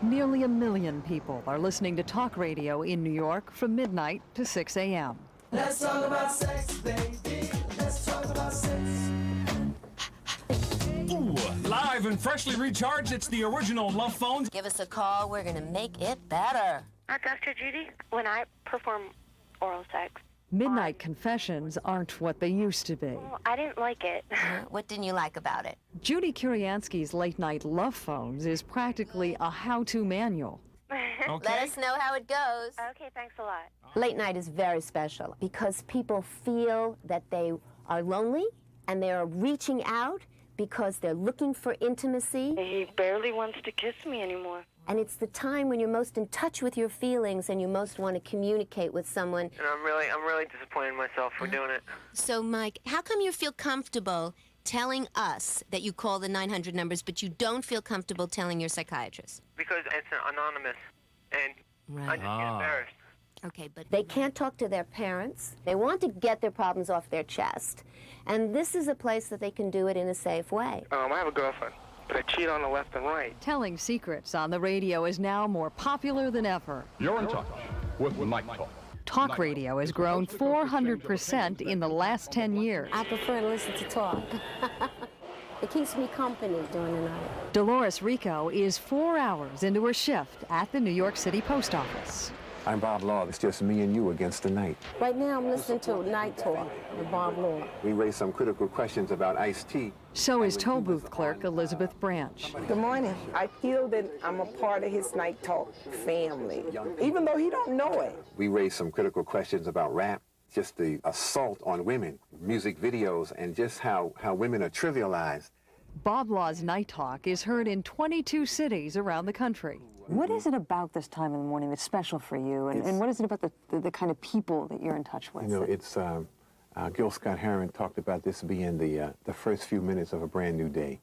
Nearly 1 million people are listening to talk radio in New York from midnight to 6 a.m. Let's talk about sex, baby. Let's talk about sex. Ooh, live and freshly recharged, it's the original Love Phone. Give us a call, we're gonna make it better. Dr. Judy, when I perform oral sex. Midnight confessions aren't what they used to be. Well, I didn't like it. What didn't you like about it? Judy Kuriansky's late-night Love Phones is practically a how-to manual. Let us know how it goes. Okay, thanks a lot. Late night is very special because people feel that they are lonely and they are reaching out because they're looking for intimacy. He barely wants to kiss me anymore. And it's the time when you're most in touch with your feelings and you most want to communicate with someone. And I'm really disappointed in myself for doing it. So, Mike, how come you feel comfortable telling us that you call the 900 numbers, but you don't feel comfortable telling your psychiatrist? Because it's anonymous, and I just get embarrassed. Okay, but they can't talk to their parents. They want to get their problems off their chest. And this is a place that they can do it in a safe way. I have a girlfriend, but I cheat on the left and right. Telling secrets on the radio is now more popular than ever. You're in touch with Night Talk. Talk radio has grown 400% in the last 10 years. I prefer to listen to talk. It keeps me company during the night. Dolores Rico is 4 hours into her shift at the New York City Post Office. I'm Bob Law. It's just me and you against the night. Right now I'm listening to Night Talk with Bob Law. We raised some critical questions about iced tea. So is toll booth clerk Elizabeth Branch. Good morning. I feel that I'm a part of his Night Talk family, even though he don't know it. We raised some critical questions about rap, just the assault on women, music videos, and just how women are trivialized. Bob Law's Night Talk is heard in 22 cities around the country. What is it about this time in the morning that's special for you, and what is it about the kind of people that you're in touch with? You know, it's Gil Scott-Heron talked about this being the first few minutes of a brand new day,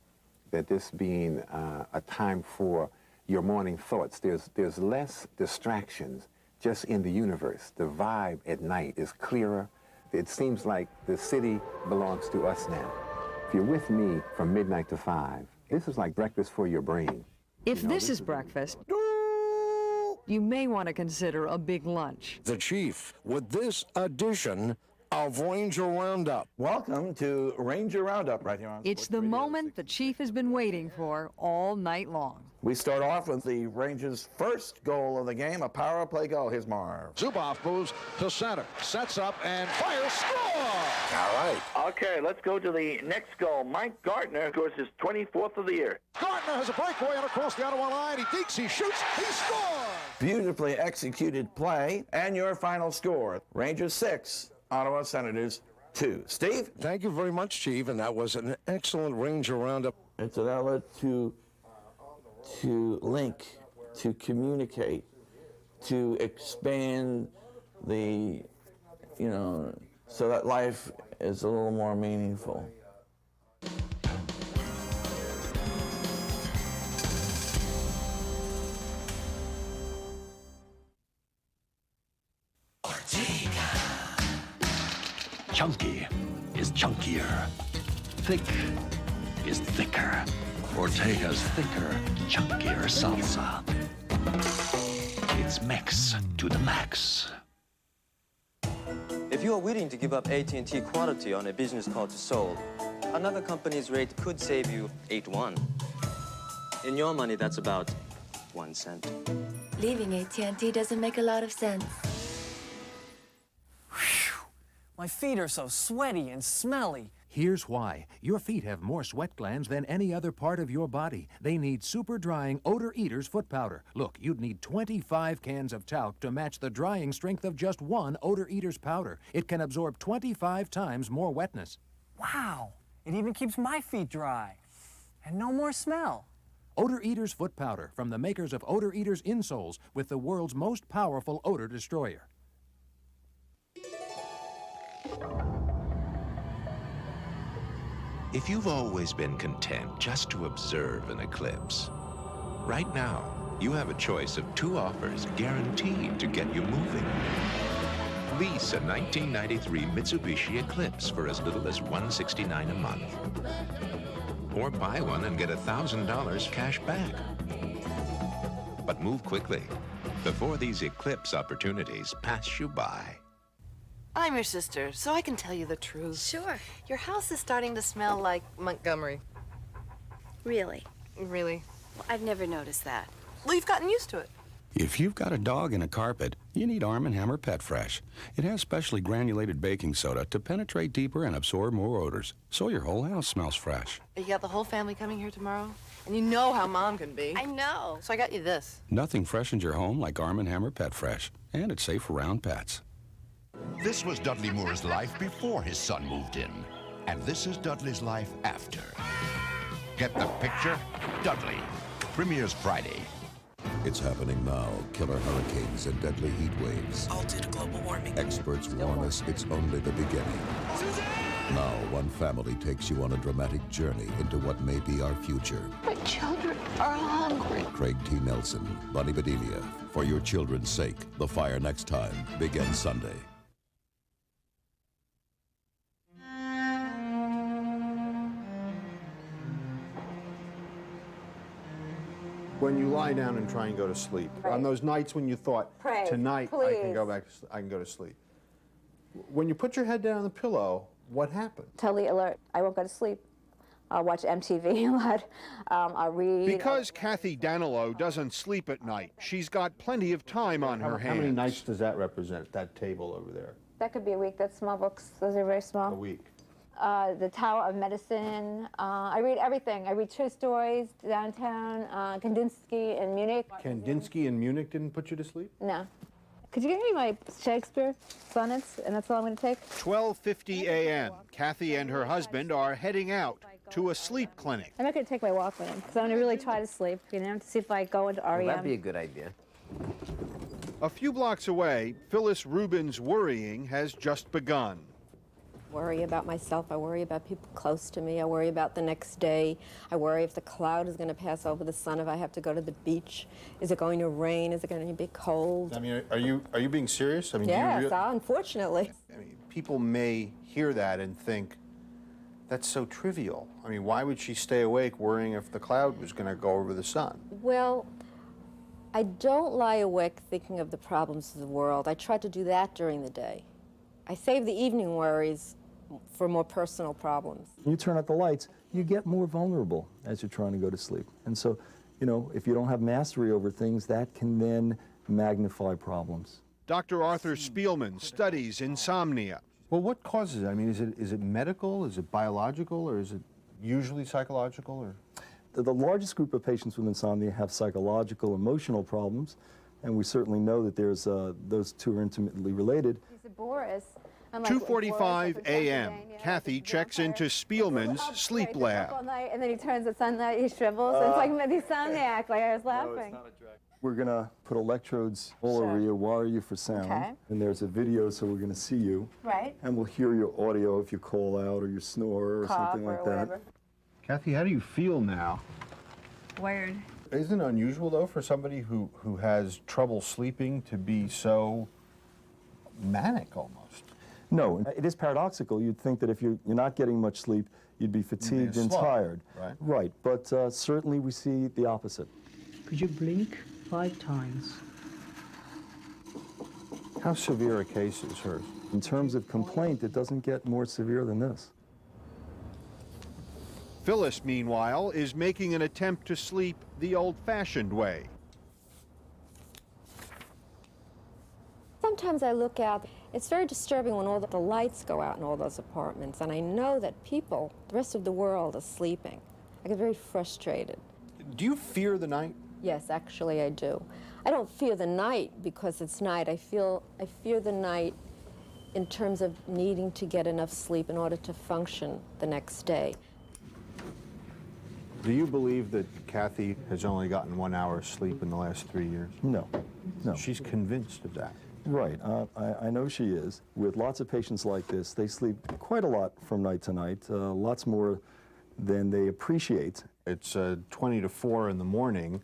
that this being a time for your morning thoughts. There's less distractions just in the universe. The vibe at night is clearer. It seems like the city belongs to us now. If you're with me from midnight to 5, this is like breakfast for your brain. If this is breakfast, you may want to consider a big lunch. The Chief with this edition of Ranger Roundup. Welcome to Ranger Roundup right here on It's the moment the Chief has been waiting for all night long. We start off with the Rangers' first goal of the game, a power play goal. Here's Marv. Zuboff moves to center, sets up and fires, score! All right. Okay, let's go to the next goal. Mike Gardner, of course, his 24th of the year. Gardner has a breakaway and across the Ottawa line. He dinks, he shoots, he scores! Beautifully executed play, and your final score. Rangers 6, Ottawa Senators 2. Steve? Thank you very much, Chief, and that was an excellent Ranger Roundup. It's an outlet to link, to communicate, to expand the, so that life is a little more meaningful. Chunky is chunkier. Thick is thicker. Ortega's thicker, chunkier salsa. It's mix to the max. If you are willing to give up AT&T quality on a business call to Seoul, another company's rate could save you 8-1. In your money, that's about 1 cent. Leaving AT&T doesn't make a lot of sense. My feet are so sweaty and smelly. Here's why. Your feet have more sweat glands than any other part of your body. They need super drying Odor Eaters foot powder. Look, you'd need 25 cans of talc to match the drying strength of just one Odor Eaters powder. It can absorb 25 times more wetness. Wow, it even keeps my feet dry. And no more smell. Odor Eaters foot powder from the makers of Odor Eaters insoles with the world's most powerful odor destroyer. If you've always been content just to observe an eclipse, right now you have a choice of 2 offers guaranteed to get you moving. Lease a 1993 Mitsubishi Eclipse for as little as $169 a month. Or buy one and get $1,000 cash back. But move quickly before these Eclipse opportunities pass you by. I'm your sister, so I can tell you the truth. Sure. Your house is starting to smell like Montgomery. Really? Really? Well, I've never noticed that. Well, you've gotten used to it. If you've got a dog in a carpet, you need Arm & Hammer Pet Fresh. It has specially granulated baking soda to penetrate deeper and absorb more odors, so your whole house smells fresh. You got the whole family coming here tomorrow? And you know how Mom can be. I know. So I got you this. Nothing freshens your home like Arm & Hammer Pet Fresh, and it's safe for round pets. This was Dudley Moore's life before his son moved in. And this is Dudley's life after. Get the picture? Dudley. Premieres Friday. It's happening now. Killer hurricanes and deadly heat waves. All due to global warming. Experts warn us it's only the beginning. Now, one family takes you on a dramatic journey into what may be our future. My children are hungry. Craig T. Nelson, Bunny Bedelia. For your children's sake, The Fire Next Time begins Sunday. When you lie down and try and go to sleep, Right. on those nights when you thought, Pray, tonight I can please. go back, I can go to sleep. When you put your head down on the pillow, what happened? Totally alert. I won't go to sleep. I'll watch MTV a lot. I'll read. Because Kathy Danilo doesn't sleep at night, she's got plenty of time on her How hands. many nights does that represent, that table over there? That could be a week. That's small books. Those are very small. A week. The Tower of Medicine. I read everything. I read true stories, downtown, Kandinsky in Munich. Kandinsky in Munich didn't put you to sleep? No. Could you give me my Shakespeare sonnets, and that's all I'm going to take? 12:50 a.m. Kathy and her husband are heading out to a sleep clinic. I'm not going to take my Walkman because I'm going to really try to sleep, you know, to see if I go into REM. That'd be a good idea. A few blocks away, Phyllis Rubin's worrying has just begun. Worry about myself. I worry about people close to me. I worry about the next day. I worry if the cloud is going to pass over the sun, if I have to go to the beach. Is it going to rain? Is it going to be cold? I mean, are you being serious? I mean, Yes, unfortunately. I mean, people may hear that and think, that's so trivial. I mean, why would she stay awake worrying if the cloud was going to go over the sun? Well, I don't lie awake thinking of the problems of the world. I try to do that during the day. I save the evening worries for more personal problems. When you turn out the lights, you get more vulnerable as you're trying to go to sleep. And so, you know, if you don't have mastery over things, that can then magnify problems. Dr. Arthur Spielman studies insomnia. Well, what causes it? I mean, is it medical, is it biological, or is it usually psychological? Or The largest group of patients with insomnia have psychological, emotional problems, and we certainly know that there's those two are intimately related. He's a Boris. 2:45 a.m. Kathy checks into Spielman's sleep lab. All night, and then he turns the sunlight, he shrivels. It's like insomniac, like I was laughing. We're going to put electrodes all over you, wire you for sound. Okay. And there's a video, so we're going to see you. Right. And we'll hear your audio if you call out or you snore or Cough something or like whatever. that. Kathy, how do you feel now? Weird. Isn't it unusual, though, for somebody who has trouble sleeping to be so manic almost? No, it is paradoxical. You'd think that if you're not getting much sleep, you'd be fatigued and slow, tired. right? Right, but certainly we see the opposite. Could you blink 5 times? How severe a case is hers? In terms of complaint, it doesn't get more severe than this. Phyllis, meanwhile, is making an attempt to sleep the old-fashioned way. Sometimes I look out. It's very disturbing when all the lights go out in all those apartments, and I know that people, the rest of the world, is sleeping. I get very frustrated. Do you fear the night? Yes, actually I do. I don't fear the night because it's night. I fear the night in terms of needing to get enough sleep in order to function the next day. Do you believe that Kathy has only gotten 1 hour's sleep in the last 3 years? No, no. She's convinced of that. Right, I know she is. With lots of patients like this, they sleep quite a lot from night to night, lots more than they appreciate. It's 20 to 4 in the morning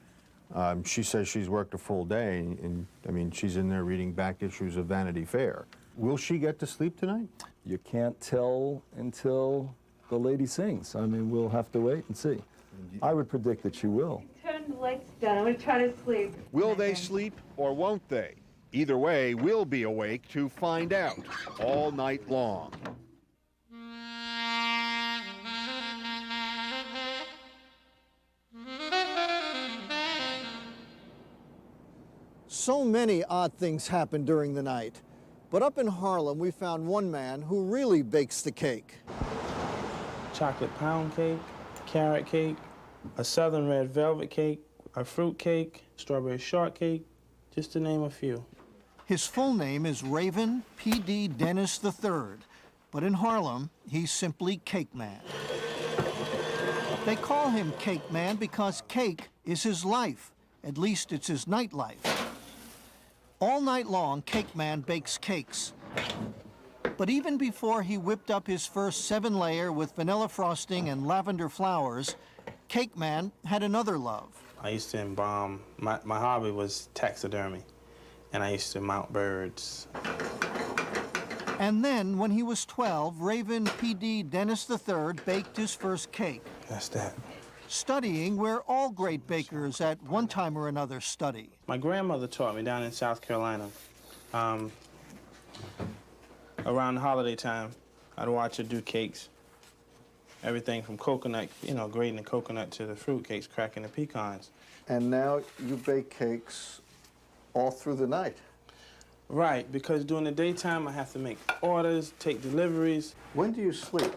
She says she's worked a full day, and I mean, she's in there reading back issues of Vanity Fair. Will she get to sleep tonight? You can't tell until the lady sings. I mean, we'll have to wait and see. I would predict that she will. Turn the lights down. I'm going to try to sleep. Will they sleep or won't they? Either way, we'll be awake to find out all night long. So many odd things happen during the night. But up in Harlem, we found one man who really bakes the cake. Chocolate pound cake, carrot cake, a southern red velvet cake, a fruit cake, strawberry shortcake, just to name a few. His full name is Raven P.D. Dennis III, but in Harlem, he's simply Cake Man. They call him Cake Man because cake is his life. At least it's his nightlife. All night long, Cake Man bakes cakes. But even before he whipped up his first 7-layer with vanilla frosting and lavender flowers, Cake Man had another love. I used to embalm. My hobby was taxidermy, and I used to mount birds. And then, when he was 12, Raven P.D. Dennis III baked his first cake. That's that. Studying where all great bakers at one time or another study. My grandmother taught me down in South Carolina. Around the holiday time, I'd watch her do cakes. Everything from coconut, you know, grating the coconut to the fruit cakes, cracking the pecans. And now you bake cakes all through the night. Right, because during the daytime I have to make orders, take deliveries. When do you sleep?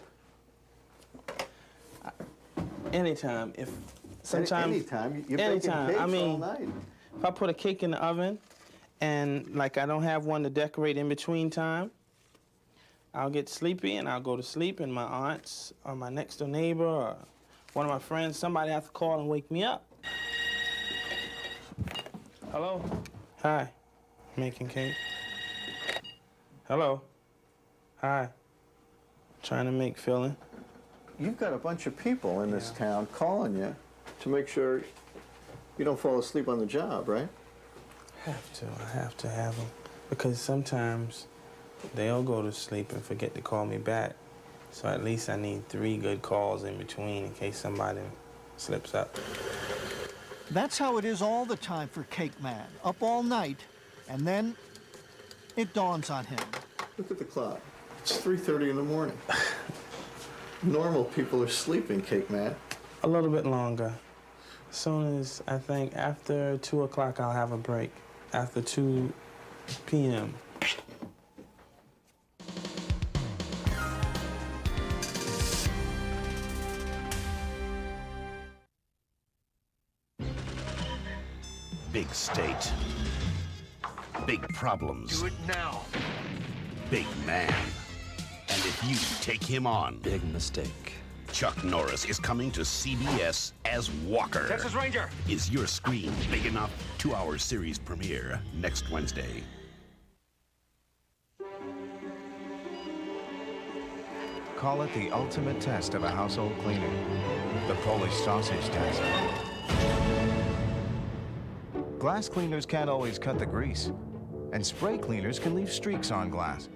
Anytime. If sometimes anytime you're baking cakes I mean, all night. If I put a cake in the oven and like I don't have one to decorate in between time, I'll get sleepy and I'll go to sleep, and my aunts or my next door neighbor or one of my friends, somebody has to call and wake me up. Hello? Hi. Making cake. Hello? Hi. Trying to make filling. You've got a bunch of people in this town calling you to make sure you don't fall asleep on the job, right? I have to have them. Because sometimes they'll go to sleep and forget to call me back. So at least I need 3 good calls in between in case somebody slips up. That's how it is all the time for Cake Man. Up all night, and then it dawns on him. Look at the clock. It's 3:30 in the morning. Normal people are sleeping, Cake Man. A little bit longer. As soon as, I think, after 2 o'clock, I'll have a break. After 2 p.m. Big state. Big problems. Do it now. Big man. And if you take him on... Big mistake. Chuck Norris is coming to CBS as Walker. Texas Ranger! Is your screen big enough? 2-hour series premiere next Wednesday. Call it the ultimate test of a household cleaner. The Polish sausage test. Glass cleaners can't always cut the grease, and spray cleaners can leave streaks on glass.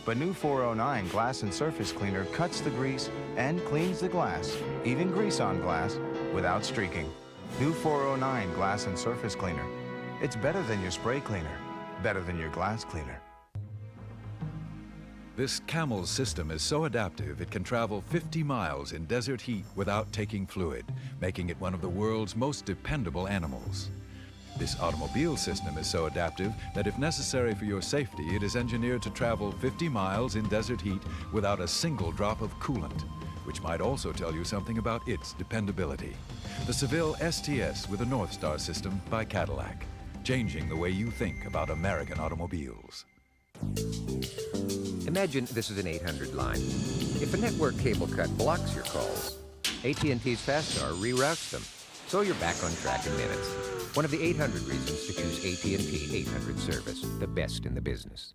But new 409 Glass and Surface Cleaner cuts the grease and cleans the glass, even grease on glass, without streaking. New 409 Glass and Surface Cleaner. It's better than your spray cleaner, better than your glass cleaner. This Camel's system is so adaptive it can travel 50 miles in desert heat without taking fluid, making it one of the world's most dependable animals. This automobile system is so adaptive that if necessary for your safety, it is engineered to travel 50 miles in desert heat without a single drop of coolant, which might also tell you something about its dependability. The Seville STS with a North Star system by Cadillac, changing the way you think about American automobiles. Imagine this is an 800 line. If a network cable cut blocks your calls, AT&T's FastStar reroutes them, so you're back on track in minutes. One of the 800 reasons to choose AT&T 800 service, the best in the business.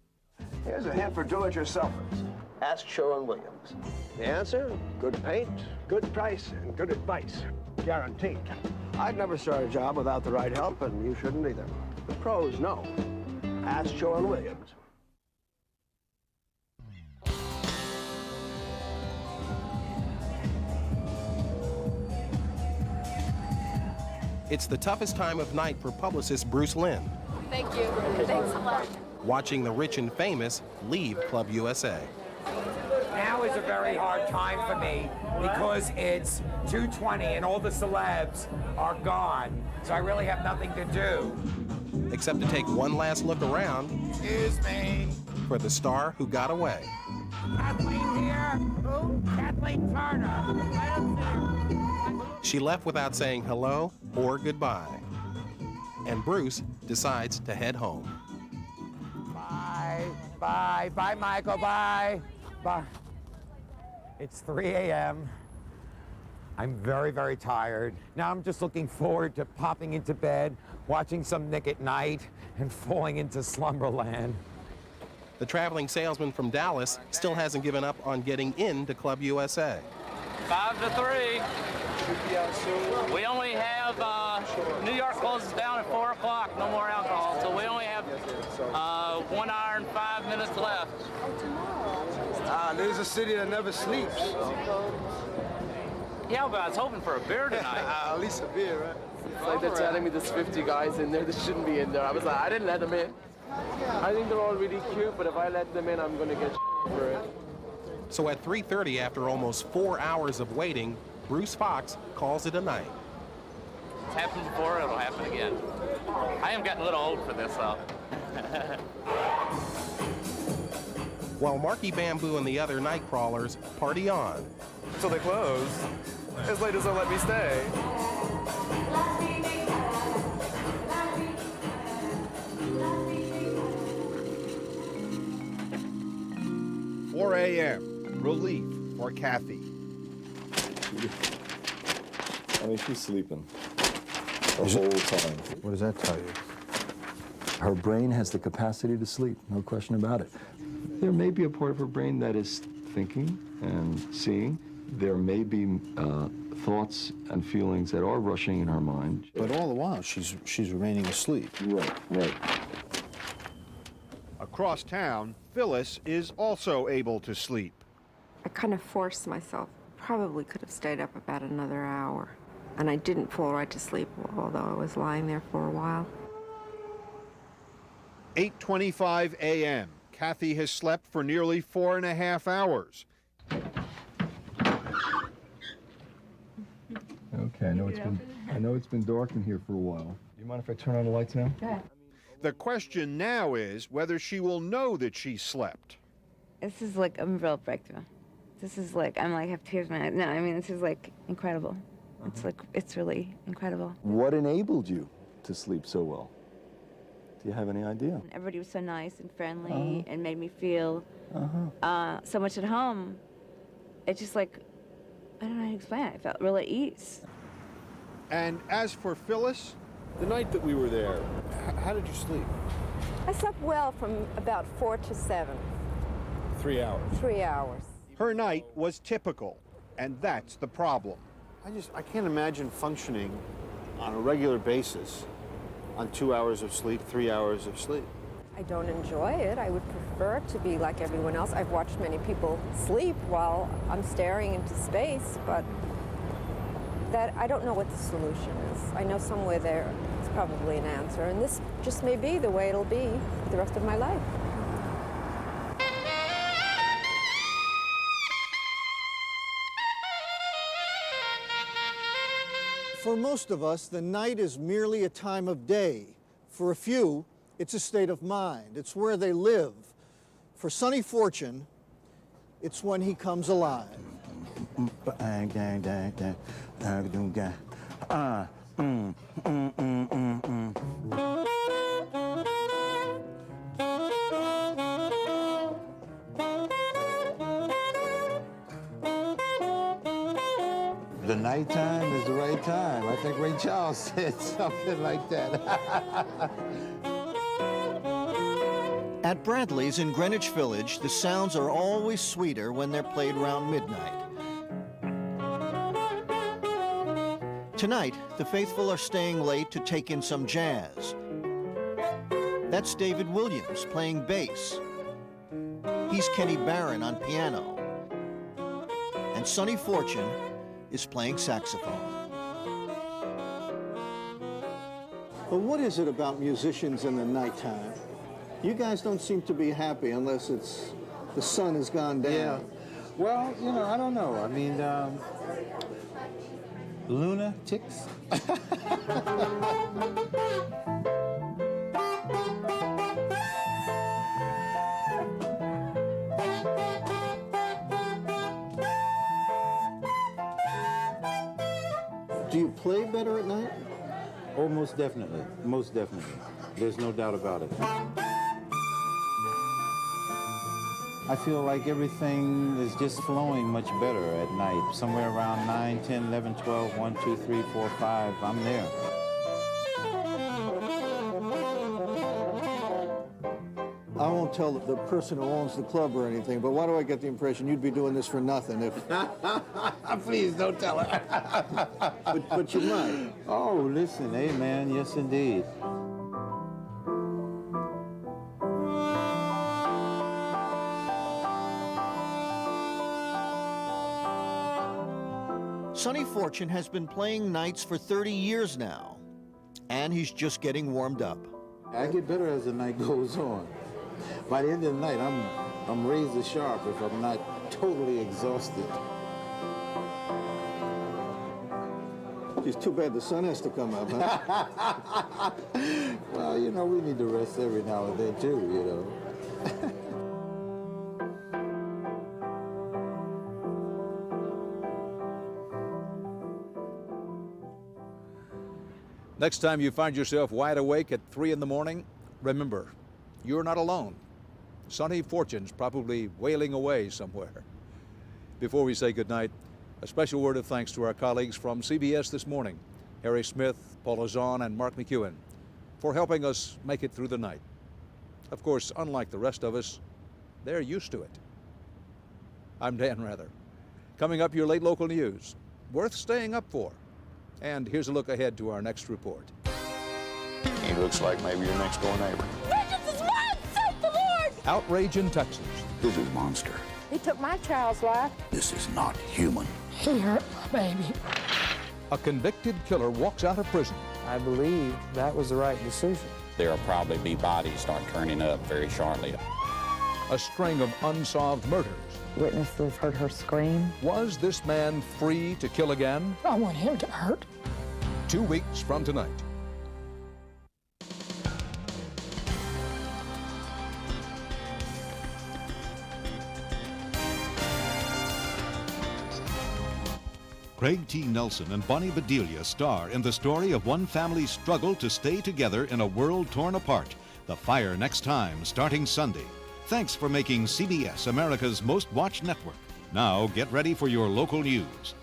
Here's a hint for do-it-yourselfers. Ask Sherwin-Williams. The answer, good paint, good price, and good advice. Guaranteed. I'd never start a job without the right help, and you shouldn't either. The pros, no. Ask Joan Williams. It's the toughest time of night for publicist Bruce Lynn, Thank you. Thanks a lot. watching the rich and famous leave Club USA. Now is a very hard time for me because it's 2:20 and all the celebs are gone, so I really have nothing to do. Except to take one last look around Excuse me. for the star who got away. Kathleen here? Who? Kathleen Turner. I don't see her. She left without saying hello or goodbye. And Bruce decides to head home. Bye. Bye. Bye, Michael. Bye. Bye. It's 3 a.m. I'm very, very tired. Now I'm just looking forward to popping into bed, watching some Nick at Night, and falling into slumberland. The traveling salesman from Dallas still hasn't given up on getting into Club USA. 5 to 3. We only have, New York closes down at 4 o'clock, no more alcohol, so we only have 1 hour and 5 minutes left. This is a city that never sleeps. Yeah, but I was hoping for a beer tonight. At least a beer, right? It's like they're telling me there's 50 guys in there that shouldn't be in there. I was like, I didn't let them in. I think they're all really cute, but if I let them in, I'm going to get for it. So at 3:30, after almost 4 hours of waiting, Bruce Fox calls it a night. It's happened before, it'll happen again. I am getting a little old for this, though. While Marky Bamboo and the other night crawlers party on. So they close, as late as they'll let me stay. Four a.m. Relief for Kathy. I mean, she's sleeping the whole time. What does that tell you? Her brain has the capacity to sleep, no question about it. There may be a part of her brain that is thinking and seeing. There may be thoughts and feelings that are rushing in her mind. But all the while, she's remaining asleep. Right. Across town, Phyllis is also able to sleep. I kind of forced myself. Probably could have stayed up about another hour. And I didn't fall right to sleep, although I was lying there for a while. 8:25 a.m. Kathy has slept for nearly 4.5 hours. Okay, I know it's been dark in here for a while. Do you mind if I turn on the lights now? Go ahead. The question now is whether she will know that she slept. This is like a real breakthrough. This is like, I'm like, have tears in my eyes. No, I mean, this is like incredible. It's like, it's really incredible. What enabled you to sleep so well? Do you have any idea? Everybody was so nice and friendly and made me feel so much at home. It's just like, I don't know how to explain it. I felt real at ease. And as for Phyllis, the night that we were there, how did you sleep? I slept well from about 4 to 7. 3 hours. 3 hours. her night was typical, and that's the problem. I can't imagine functioning on a regular basis on 2 hours of sleep, 3 hours of sleep. I don't enjoy it. I would prefer to be like everyone else. I've watched many people sleep while I'm staring into space, but that I don't know what the solution is. I know somewhere there is probably an answer, and this just may be the way it'll be the rest of my life. For most of us, the night is merely a time of day. For a few, it's a state of mind. It's where they live. For Sonny Fortune, it's when he comes alive. The nighttime is the right time. I think Ray Charles said something like that. At Bradley's in Greenwich Village, the sounds are always sweeter when they're played around midnight. Tonight, the faithful are staying late to take in some jazz. That's David Williams playing bass. He's Kenny Barron on piano. And Sonny Fortune is playing saxophone. But what is it about musicians in the nighttime? You guys don't seem to be happy unless it's the sun has gone down. Yeah. Well, you know, I don't know. I mean, lunatics? Do you play better at night? Oh, most definitely. Most definitely. There's no doubt about it. I feel like everything is just flowing much better at night. Somewhere around 9, 10, 11, 12, 1, 2, 3, 4, 5, I'm there. I won't tell the person who owns the club or anything, but why do I get the impression you'd be doing this for nothing if... Please don't tell her. but you might. Oh, listen, hey man, yes indeed. Sonny Fortune has been playing nights for 30 years now, and he's just getting warmed up. I get better as the night goes on. By the end of the night, I'm razor sharp if I'm not totally exhausted. It's too bad the sun has to come up, huh? Well, you know, we need to rest every now and then, too, you know. Next time you find yourself wide awake at 3 in the morning, remember, you're not alone. Sonny Fortune's probably wailing away somewhere. Before we say goodnight, a special word of thanks to our colleagues from CBS This Morning, Harry Smith, Paula Zahn, and Mark McEwen, for helping us make it through the night. Of course, unlike the rest of us, they're used to it. I'm Dan Rather. Coming up, your late local news, worth staying up for. And here's a look ahead to our next report. He looks like maybe your next door neighbor. Vengeance is mine, saith the Lord! Outrage in Texas. This is a monster. He took my child's life. This is not human. He hurt my baby. A convicted killer walks out of prison. I believe that was the right decision. There'll probably be bodies start turning up very shortly. A string of unsolved murders. Witnesses heard her scream. Was this man free to kill again? I want him to hurt. 2 weeks from tonight. Craig T. Nelson and Bonnie Bedelia star in the story of one family's struggle to stay together in a world torn apart. The Fire next time, starting Sunday. Thanks for making CBS America's most watched network. Now get ready for your local news.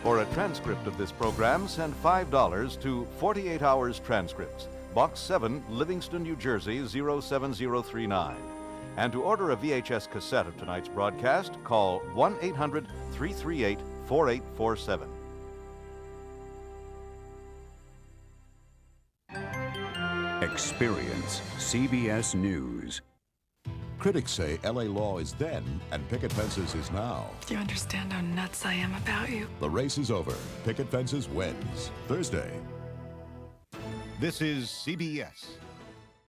For a transcript of this program, send $5 to 48 Hours Transcripts, Box 7, Livingston, New Jersey, 07039. And to order a VHS cassette of tonight's broadcast, call 1-800-338-4847. Experience CBS News. Critics say LA law is then and picket fences is now. Do you understand how nuts I am about you? The race is over. Picket fences wins. Thursday. This is CBS.